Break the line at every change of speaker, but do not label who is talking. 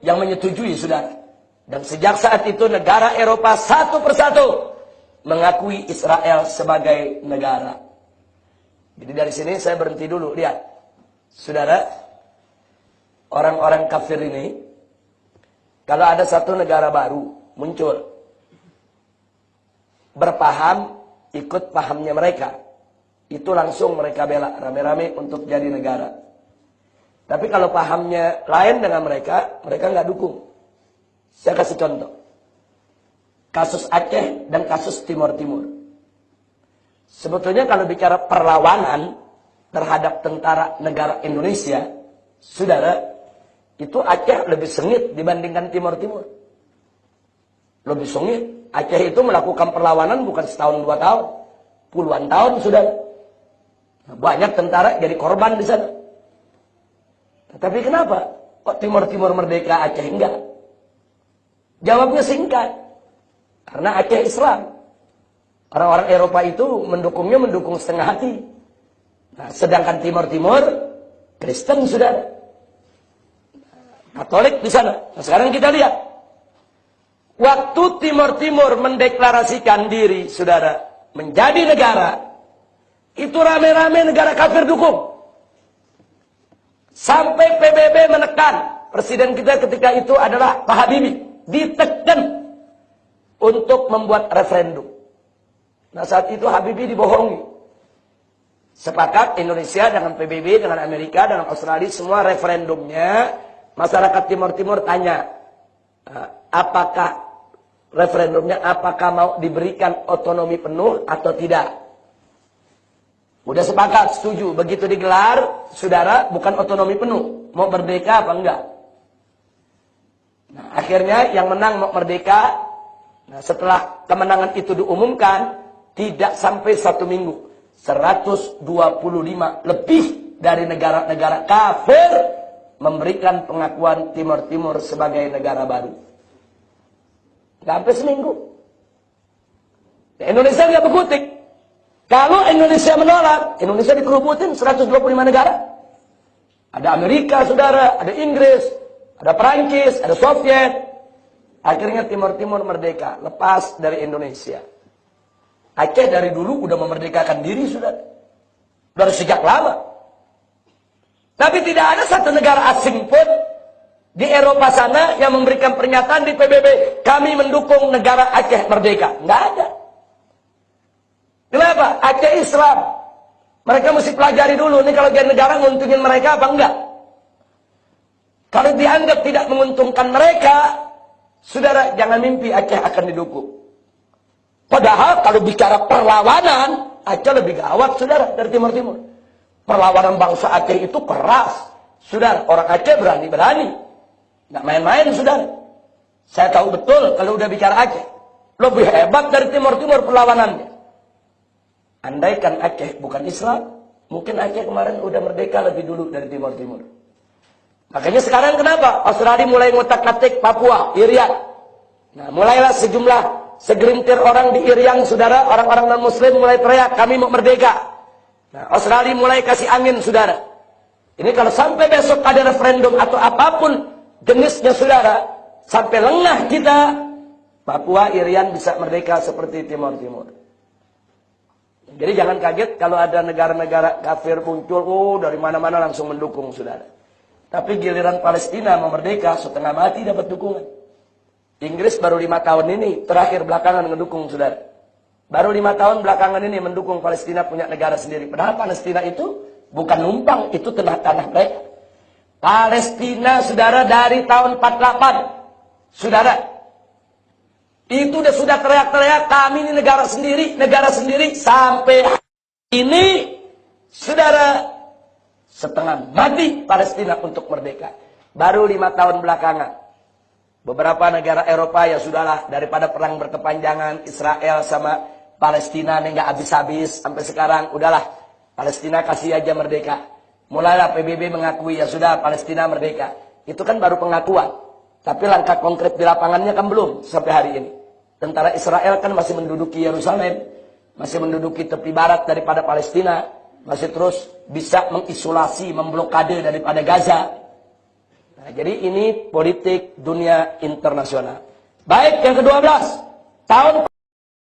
yang menyetujui, saudara. Dan sejak saat itu negara Eropa satu persatu mengakui Israel sebagai negara. Jadi dari sini saya berhenti dulu. Lihat, saudara, orang-orang kafir ini, kalau ada satu negara baru muncul, berpaham, ikut pahamnya mereka, itu langsung mereka bela rame-rame untuk jadi negara. Tapi kalau pahamnya lain dengan mereka, mereka nggak dukung. Saya kasih contoh. Kasus Aceh dan kasus Timur Timur. Sebetulnya kalau bicara perlawanan terhadap tentara negara Indonesia, saudara, itu Aceh lebih sengit dibandingkan Timur Timur. Lebih sengit. Aceh itu melakukan perlawanan bukan setahun 2 tahun, puluhan tahun, saudara. Banyak tentara jadi korban di sana. Tapi kenapa kok Timur Timur merdeka, Aceh enggak? Jawabnya singkat. Karena Aceh Islam. Orang-orang Eropa itu mendukung setengah hati. Nah, sedangkan Timur Timur Kristen, saudara. Katolik di sana. Nah, sekarang kita lihat. Waktu Timur Timur mendeklarasikan diri, saudara, menjadi negara, itu rame-rame negara kafir dukung. Sampai PBB menekan, presiden kita ketika itu adalah Pak Habibie, ditekan untuk membuat referendum. Nah, saat itu Habibie dibohongi. Sepakat Indonesia dengan PBB, dengan Amerika, dengan Australia, semua referendumnya, masyarakat Timur Timur tanya, apakah referendumnya, apakah mau diberikan otonomi penuh atau tidak? Udah sepakat, setuju. Begitu digelar, saudara, bukan otonomi penuh. Mau merdeka apa enggak? Nah, akhirnya yang menang mau merdeka. Nah, setelah kemenangan itu diumumkan, tidak sampai 1 minggu, 125 lebih dari negara-negara kafir memberikan pengakuan Timur Timur sebagai negara baru. Nggak sampai seminggu. Nah, Indonesia nggak berkutik. Kalau Indonesia menolak, Indonesia dikerubutin 125 negara. Ada Amerika, saudara, ada Inggris, ada Perancis, ada Soviet. Akhirnya Timur Timur merdeka, lepas dari Indonesia. Aceh dari dulu udah memerdekakan diri, saudara. Dari sejak lama. Tapi tidak ada satu negara asing pun di Eropa sana yang memberikan pernyataan di PBB, kami mendukung negara Aceh merdeka. Nggak ada. Kenapa? Aceh Islam. Mereka mesti pelajari dulu. Ini kalau jadi negara nguntungin mereka apa enggak? Kalau dianggap tidak menguntungkan mereka, saudara, jangan mimpi Aceh akan didukung. Padahal kalau bicara perlawanan, Aceh lebih gawat, saudara, dari Timur Timur. Perlawanan bangsa Aceh itu keras. Saudara, orang Aceh berani-berani. Nggak main-main, saudara. Saya tahu betul kalau udah bicara Aceh. Lebih hebat dari Timur Timur perlawanannya. Andaikan Aceh bukan Islam, mungkin Aceh kemarin udah merdeka lebih dulu dari Timur Timur. Makanya sekarang kenapa Australia mulai ngotak-ngatik Papua, Irian. Nah, mulailah segelintir orang di Irian, saudara, orang-orang non-muslim mulai teriak, kami mau merdeka. Nah, Australia mulai kasih angin, saudara. Ini kalau sampai besok ada referendum atau apapun jenisnya, saudara, sampai lengah kita, Papua, Irian bisa merdeka seperti Timur Timur. Jadi jangan kaget kalau ada negara-negara kafir muncul, dari mana-mana langsung mendukung, saudara. Tapi giliran Palestina mau merdeka, setengah mati dapat dukungan. Inggris baru 5 tahun ini, terakhir belakangan mendukung, saudara. Baru 5 tahun belakangan ini mendukung Palestina punya negara sendiri. Padahal Palestina itu bukan numpang, itu tanah mereka. Palestina, saudara, dari tahun 48, saudara, itu sudah teriak-teriak, kami ini negara sendiri, sampai ini, saudara, setengah mati Palestina untuk merdeka. Baru 5 tahun belakangan, beberapa negara Eropa ya sudahlah, daripada perang berkepanjangan Israel sama Palestina ini nggak habis-habis sampai sekarang, udahlah Palestina kasih aja merdeka. Mulailah PBB mengakui ya sudah Palestina merdeka. Itu kan baru pengakuan. Tapi langkah konkret di lapangannya kan belum sampai hari ini. Tentara Israel kan masih menduduki Yerusalem, masih menduduki tepi barat daripada Palestina, masih terus bisa mengisolasi, memblokade daripada Gaza. Nah, jadi ini politik dunia internasional. Baik, yang ke-12. Tahun